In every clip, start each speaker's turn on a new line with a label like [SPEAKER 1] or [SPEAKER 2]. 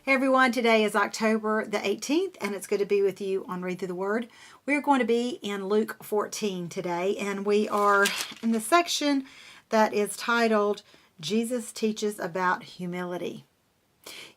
[SPEAKER 1] Hey everyone, today is October the 18th, and it's good to be with you on Read Through the Word. We're going to be in Luke 14 today, and we are in the section that is titled, Jesus Teaches About Humility.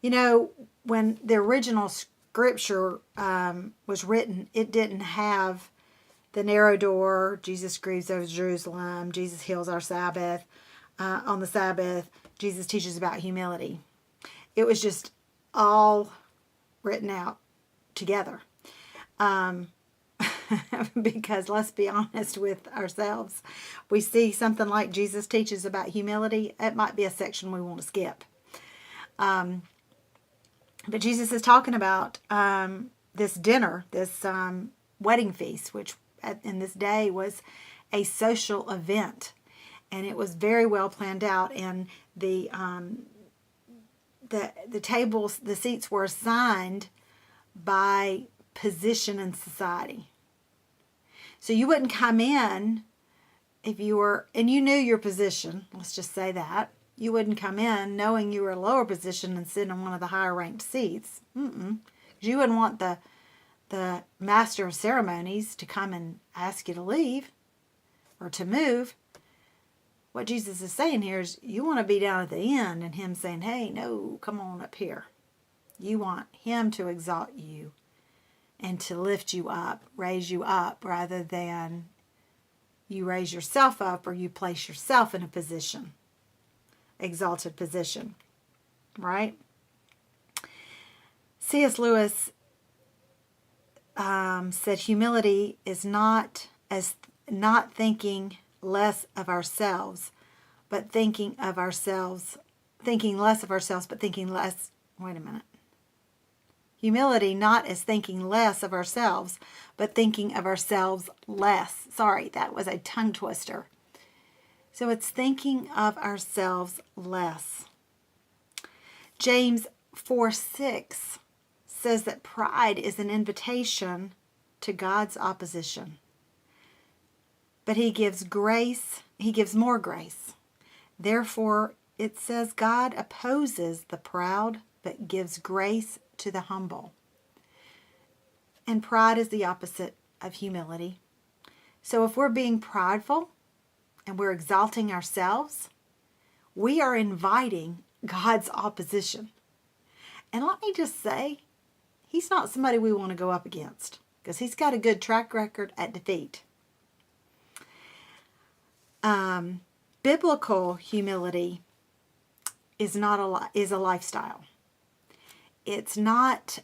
[SPEAKER 1] You know, when the original scripture was written, it didn't have the narrow door, Jesus grieves over Jerusalem, Jesus heals our Sabbath, on the Sabbath, Jesus teaches about humility. It was just all written out together. Because let's be honest with ourselves. We see something like Jesus teaches about humility, it might be a section we want to skip. But Jesus is talking about this dinner, this wedding feast, which in this day was a social event. And it was very well planned out, and the tables, the seats were assigned by position in society. So you wouldn't come in if you were, and you knew your position, let's just say that. You wouldn't come in knowing you were a lower position and sit in one of the higher ranked seats. You wouldn't want the master of ceremonies to come and ask you to leave or to move. What Jesus is saying here is you want to be down at the end and him saying, hey, no, come on up here. You want him to exalt you and to lift you up, raise you up, rather than you raise yourself up or you place yourself in a position, exalted position, right? C.S. Lewis said humility is not thinking less of ourselves, but thinking less of ourselves, but thinking less, wait a minute. Humility not as thinking less of ourselves, but thinking of ourselves less. Sorry, that was a tongue twister. So it's thinking of ourselves less. James 4:6 says that pride is an invitation to God's opposition. But he gives grace, he gives more grace. Therefore, it says God opposes the proud, but gives grace to the humble. And pride is the opposite of humility. So if we're being prideful and we're exalting ourselves, we are inviting God's opposition. And let me just say, he's not somebody we want to go up against, because he's got a good track record at defeat. Biblical humility is a lifestyle. It's not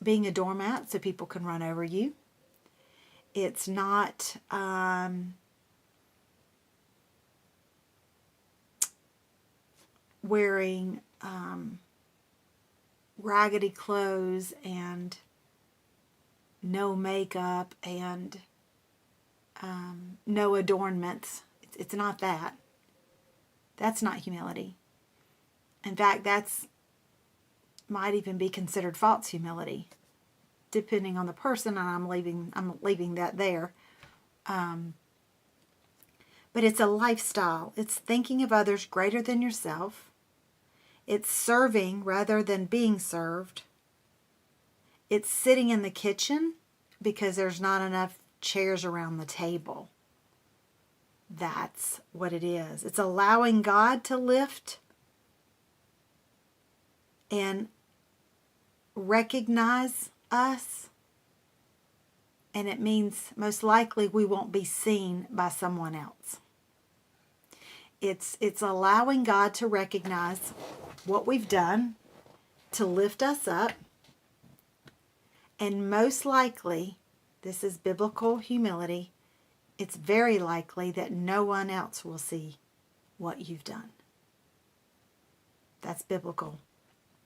[SPEAKER 1] being a doormat so people can run over you. It's not wearing raggedy clothes and no makeup and no adornments. It's not that. That's not humility. In fact, that's might even be considered false humility, depending on the person. And I'm leaving that there. But it's a lifestyle. It's thinking of others greater than yourself. It's serving rather than being served. It's sitting in the kitchen because there's not enough chairs around the table. That's what it is. It's allowing God to lift and recognize us. And it means most likely we won't be seen by someone else. It's allowing God to recognize what we've done, to lift us up, and most likely, this is biblical humility, it's very likely that no one else will see what you've done. That's biblical.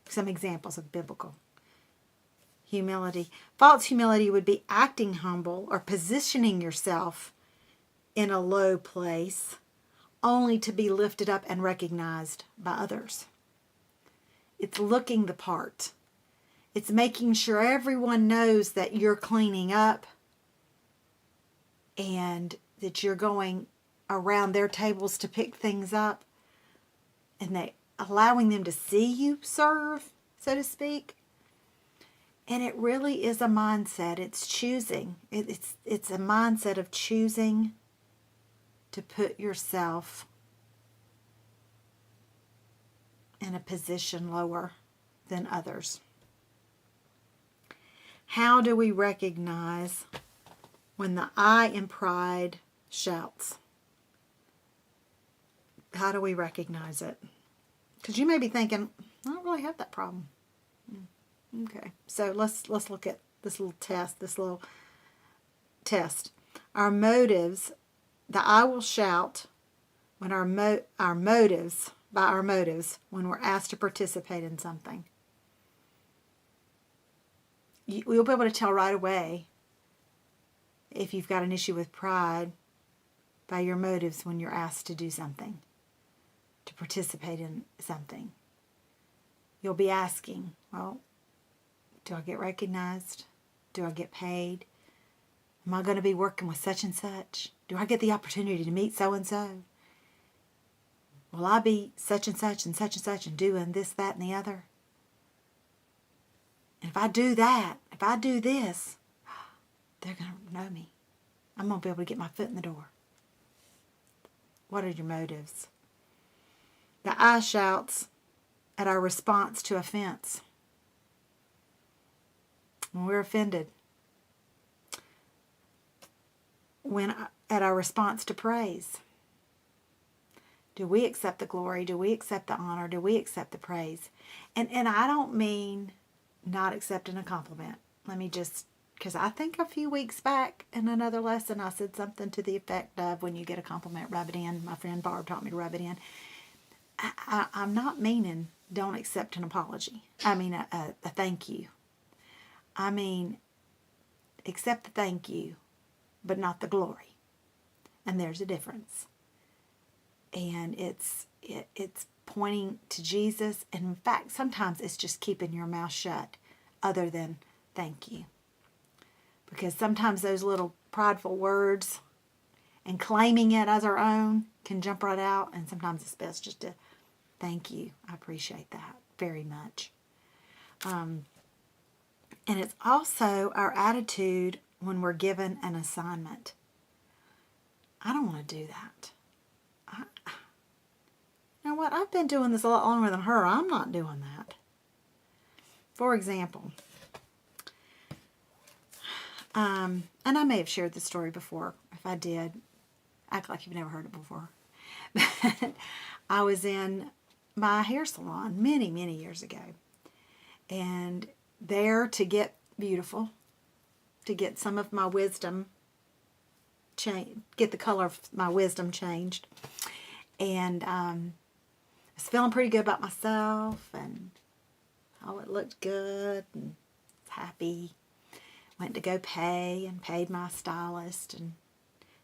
[SPEAKER 1] Some examples of biblical humility. False humility would be acting humble or positioning yourself in a low place only to be lifted up and recognized by others. It's looking the part. It's making sure everyone knows that you're cleaning up and that you're going around their tables to pick things up, and they allowing them to see you serve, so to speak. And it really is a mindset. It's choosing. It's a mindset of choosing to put yourself in a position lower than others. How do we recognize when the I in pride shouts? How do we recognize it? Because you may be thinking, I don't really have that problem. Okay, so let's look at this little test. Our motives, the I will shout when our motives, when we're asked to participate in something. You'll be able to tell right away if you've got an issue with pride by your motives when you're asked to do something, to participate in something. You'll be asking, well, do I get recognized? Do I get paid? Am I going to be working with such and such? Do I get the opportunity to meet so and so? Will I be such and such and such and such and doing this, that, and the other? And if I do that, if I do this, they're going to know me. I'm going to be able to get my foot in the door. What are your motives? The I shouts at our response to offense. When we're offended. At our response to praise. Do we accept the glory? Do we accept the honor? Do we accept the praise? And I don't mean not accepting a compliment. Let me just, because I think a few weeks back in another lesson I said something to the effect of, when you get a compliment, rub it in. My friend Barb taught me to rub it in. I'm not meaning don't accept an apology. I mean a thank you. I mean, accept the thank you, but not the glory. And there's a difference. And it's pointing to Jesus. And in fact, sometimes it's just keeping your mouth shut other than thank you. Because sometimes those little prideful words and claiming it as our own can jump right out. And sometimes it's best just to thank you. I appreciate that very much. And it's also our attitude when we're given an assignment. I don't want to do that. You know what? I've been doing this a lot longer than her. I'm not doing that. For example, and I may have shared this story before. If I did, act like you've never heard it before. But I was in my hair salon many, many years ago. And there to get beautiful, to get some of my wisdom get the color of my wisdom changed. And I was feeling pretty good about myself, and oh, it looked good, and happy. Went to go pay, and paid my stylist, and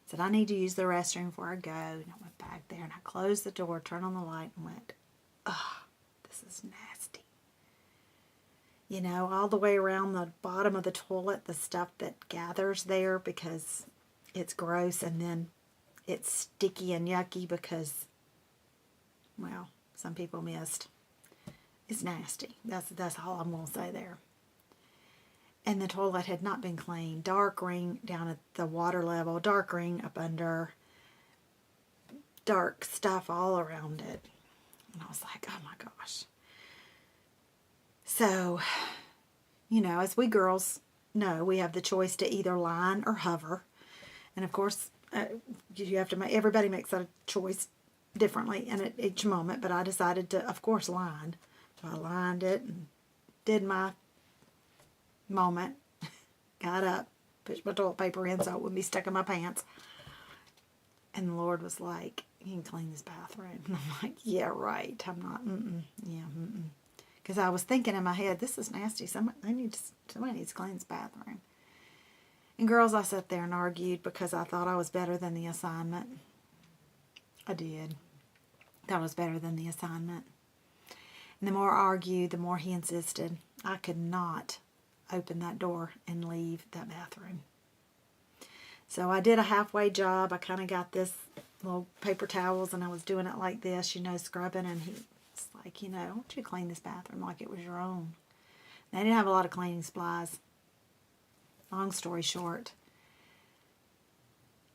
[SPEAKER 1] said, I need to use the restroom before I go. And I went back there, and I closed the door, turned on the light, and went, oh, this is nasty. You know, all the way around the bottom of the toilet, the stuff that gathers there because it's gross, and then it's sticky and yucky because, well, some people missed. It's nasty. That's all I'm going to say there. And the toilet had not been cleaned. Dark ring down at the water level, dark ring up under, dark stuff all around it. And I was like, oh my gosh. So, you know, as we girls know, we have the choice to either line or hover. And of course, you have to make, everybody makes a choice differently and at each moment. But I decided to, of course, line. So I lined it and did my moment. Got up, pushed my toilet paper in so it wouldn't be stuck in my pants. And the Lord was like, you can clean this bathroom. And I'm like, yeah, right. I'm not, Because I was thinking in my head, this is nasty. Somebody needs to clean this bathroom. And girls, I sat there and argued because I thought I was better than the assignment. I did. Thought I was better than the assignment. And the more I argued, the more he insisted. I could not open that door and leave that bathroom. So I did a halfway job. I kind of got this little paper towels, and I was doing it like this, scrubbing, and he's like, why don't you clean this bathroom like it was your own? They didn't have a lot of cleaning supplies. Long story short,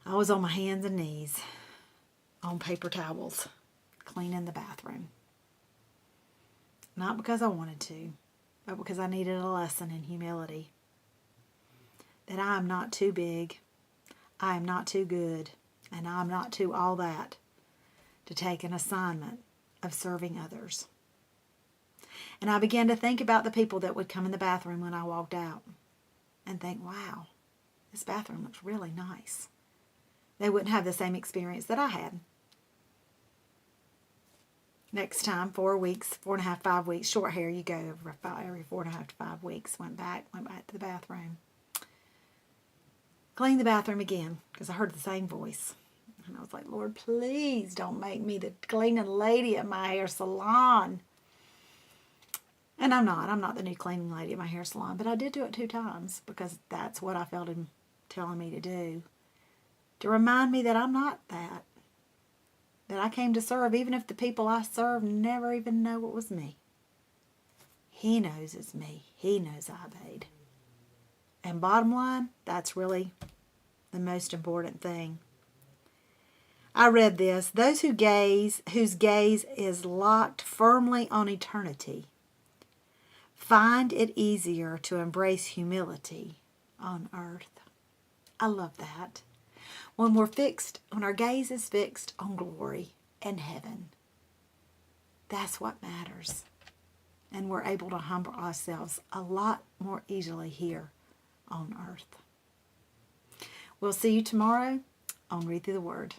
[SPEAKER 1] I was on my hands and knees on paper towels cleaning the bathroom. Not because I wanted to, but because I needed a lesson in humility. That I am not too big, I am not too good, and I am not too all that to take an assignment of serving others. And I began to think about the people that would come in the bathroom when I walked out and think, wow, this bathroom looks really nice. They wouldn't have the same experience that I had. Next time, 4 weeks, 4.5, 5 weeks, short hair, you go every 4.5 to 5 weeks. Went back to the bathroom. Cleaned the bathroom again because I heard the same voice. And I was like, Lord, please don't make me the cleaning lady at my hair salon. And I'm not the new cleaning lady at my hair salon, but I did do it 2 times because that's what I felt him telling me to do. To remind me that I'm not that. That I came to serve, even if the people I serve never even know it was me. He knows it's me. He knows I obeyed. And bottom line, that's really the most important thing. I read this. Those whose gaze is locked firmly on eternity find it easier to embrace humility on earth. I love that. When our gaze is fixed on glory and heaven, that's what matters. And we're able to humble ourselves a lot more easily here on earth. We'll see you tomorrow on Read Through the Word.